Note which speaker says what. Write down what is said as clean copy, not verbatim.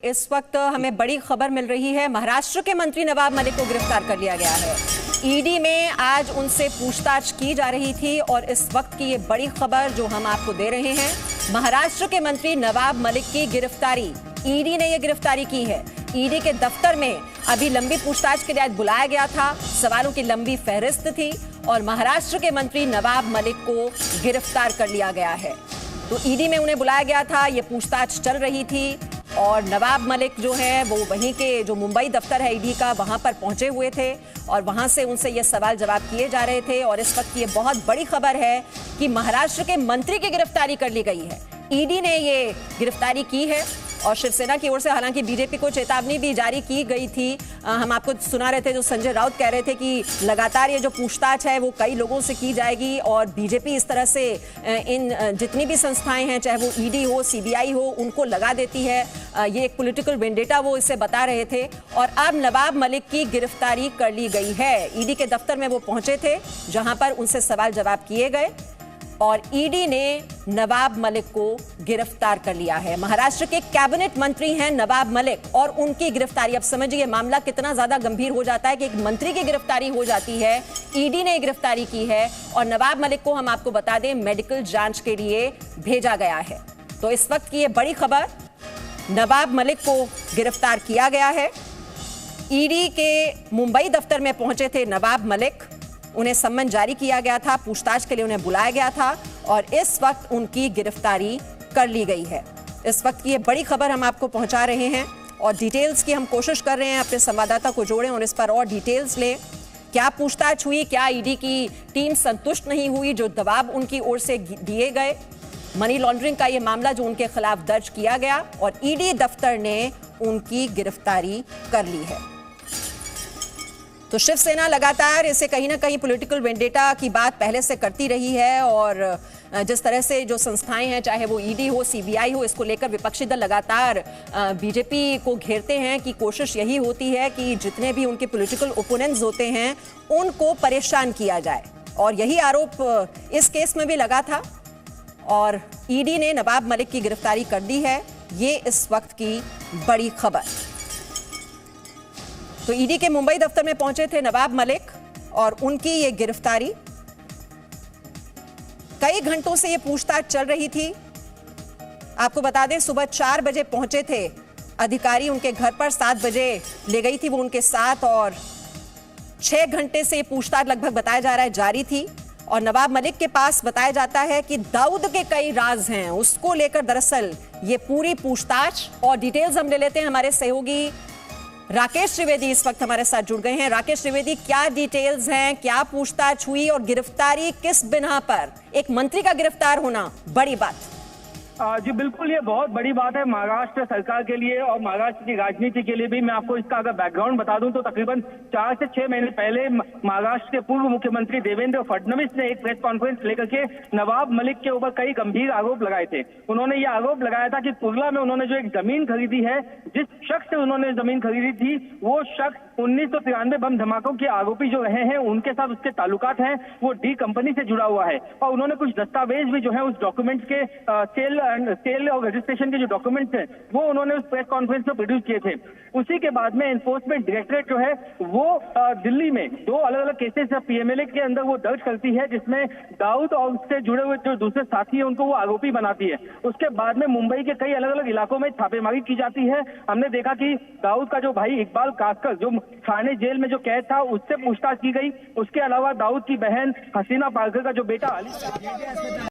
Speaker 1: इस वक्त हमें बड़ी खबर मिल रही है। महाराष्ट्र के मंत्री नवाब मलिक को गिरफ्तार कर लिया गया है। ईडी में आज उनसे पूछताछ की जा रही थी और इस वक्त की ये बड़ी खबर जो हम आपको दे रहे हैं, महाराष्ट्र के मंत्री नवाब मलिक की गिरफ्तारी। ईडी ने ये गिरफ्तारी की है। ईडी के दफ्तर में अभी लंबी पूछताछ के लिए आज बुलाया गया था। सवालों की लंबी फहरिस्त थी और महाराष्ट्र के मंत्री नवाब मलिक को गिरफ्तार कर लिया गया है। तो ईडी में उन्हें बुलाया गया था, ये पूछताछ चल रही थी और नवाब मलिक जो है वो वहीं के जो मुंबई दफ्तर है ईडी का, वहां पर पहुंचे हुए थे और वहां से उनसे ये सवाल जवाब किए जा रहे थे। और इस वक्त ये बहुत बड़ी खबर है कि महाराष्ट्र के मंत्री की गिरफ्तारी कर ली गई है। ईडी ने ये गिरफ्तारी की है और शिवसेना की ओर से हालांकि बीजेपी को चेतावनी भी जारी की गई थी। हम आपको सुना रहे थे, जो संजय राउत कह रहे थे कि लगातार ये जो पूछताछ है वो कई लोगों से की जाएगी और बीजेपी इस तरह से इन जितनी भी संस्थाएं हैं, चाहे वो ईडी हो, सीबीआई हो, उनको लगा देती है। ये एक पॉलिटिकल वेंडेटा वो इसे बता रहे थे। और अब नवाब मलिक की गिरफ्तारी कर ली गई है। ईडी के दफ्तर में वो पहुंचे थे जहां पर उनसे सवाल जवाब किए गए और ईडी ने नवाब मलिक को गिरफ्तार कर लिया है। महाराष्ट्र के कैबिनेट मंत्री हैं नवाब मलिक और उनकी गिरफ्तारी। अब समझिए मामला कितना ज्यादा गंभीर हो जाता है कि एक मंत्री की गिरफ्तारी हो जाती है। ईडी ने गिरफ्तारी की है और नवाब मलिक को हम आपको बता दें मेडिकल जांच के लिए भेजा गया है। तो इस वक्त की ये बड़ी खबर, नवाब मलिक को गिरफ्तार किया गया है। ईडी के मुंबई दफ्तर में पहुंचे थे नवाब मलिक, उन्हें सम्मन जारी किया गया था, पूछताछ के लिए उन्हें बुलाया गया था और इस वक्त उनकी गिरफ्तारी कर ली गई है। इस वक्त की ये बड़ी खबर हम आपको पहुंचा रहे हैं और डिटेल्स की हम कोशिश कर रहे हैं अपने संवाददाता को जोड़ें और इस पर और डिटेल्स लें। क्या पूछताछ हुई, क्या ईडी की टीम संतुष्ट नहीं हुई जो दबाव उनकी ओर से दिए गए, मनी लॉन्ड्रिंग का ये मामला जो उनके खिलाफ दर्ज किया गया और ईडी दफ्तर ने उनकी गिरफ्तारी कर ली है। तो शिवसेना लगातार इसे कहीं ना कहीं पॉलिटिकल वेंडेटा की बात पहले से करती रही है और जिस तरह से जो संस्थाएं हैं, चाहे वो ईडी हो, सीबीआई हो, इसको लेकर विपक्षी दल लगातार बीजेपी को घेरते हैं कि कोशिश यही होती है कि जितने भी उनके पॉलिटिकल ओपोनेंट्स होते हैं उनको परेशान किया जाए और यही आरोप इस केस में भी लगा था और ईडी ने नवाब मलिक की गिरफ्तारी कर दी है। ये इस वक्त की बड़ी खबर। तो ईडी के मुंबई दफ्तर में पहुंचे थे नवाब मलिक और उनकी ये गिरफ्तारी। कई घंटों से ये पूछताछ चल रही थी। आपको बता दें सुबह 4 बजे पहुंचे थे अधिकारी उनके घर पर, 7 बजे ले गई थी वो उनके साथ और 6 घंटे से ये पूछताछ लगभग बताया जा रहा है जारी थी। और नवाब मलिक के पास बताया जाता है कि दाऊद के कई राज हैं, उसको लेकर दरअसल ये पूरी पूछताछ। और डिटेल्स हम ले लेते हैं, हमारे सहयोगी राकेश त्रिवेदी इस वक्त हमारे साथ जुड़ गए हैं। राकेश त्रिवेदी, क्या डिटेल्स हैं, क्या पूछताछ हुई और गिरफ्तारी किस बिना पर? एक मंत्री का गिरफ्तार होना बड़ी बात।
Speaker 2: जी बिल्कुल, ये बहुत बड़ी बात है महाराष्ट्र सरकार के लिए और महाराष्ट्र की राजनीति के लिए भी। मैं आपको इसका अगर बैकग्राउंड बता दूं तो तकरीबन 4 से 6 महीने पहले महाराष्ट्र के पूर्व मुख्यमंत्री देवेंद्र फडणवीस ने एक प्रेस कॉन्फ्रेंस लेकर के नवाब मलिक के ऊपर कई गंभीर आरोप लगाए थे। उन्होंने ये आरोप लगाया था कि कुर्ला में उन्होंने जो एक जमीन खरीदी है, जिस शख्स से उन्होंने जमीन खरीदी थी वो शख्स 1993 बम धमाकों के आरोपी जो रहे हैं, उनके साथ उसके ताल्लुकात हैं, वो डी कंपनी से जुड़ा हुआ है। और उन्होंने कुछ दस्तावेज भी जो है उस डॉक्यूमेंट्स के सेल और रजिस्ट्रेशन के जो डॉक्यूमेंट्स हैं वो उन्होंने उस प्रेस कॉन्फ्रेंस में प्रोड्यूस किए थे। उसी के बाद में एनफोर्समेंट डायरेक्टरेट जो है वो दिल्ली में 2 अलग अलग केसेस पीएमएलए के अंदर वो दर्ज करती है, जिसमें दाऊद और उससे जुड़े हुए जो दूसरे साथी हैं उनको वो आरोपी बनाती है। उसके बाद में मुंबई के कई अलग अलग इलाकों में छापेमारी की जाती है। हमने देखा कि दाऊद का जो भाई इकबाल कासकर जो थाने जेल में जो कैद था, उससे पूछताछ की गई। उसके अलावा दाऊद की बहन हसीना पारकर का जो बेटा अली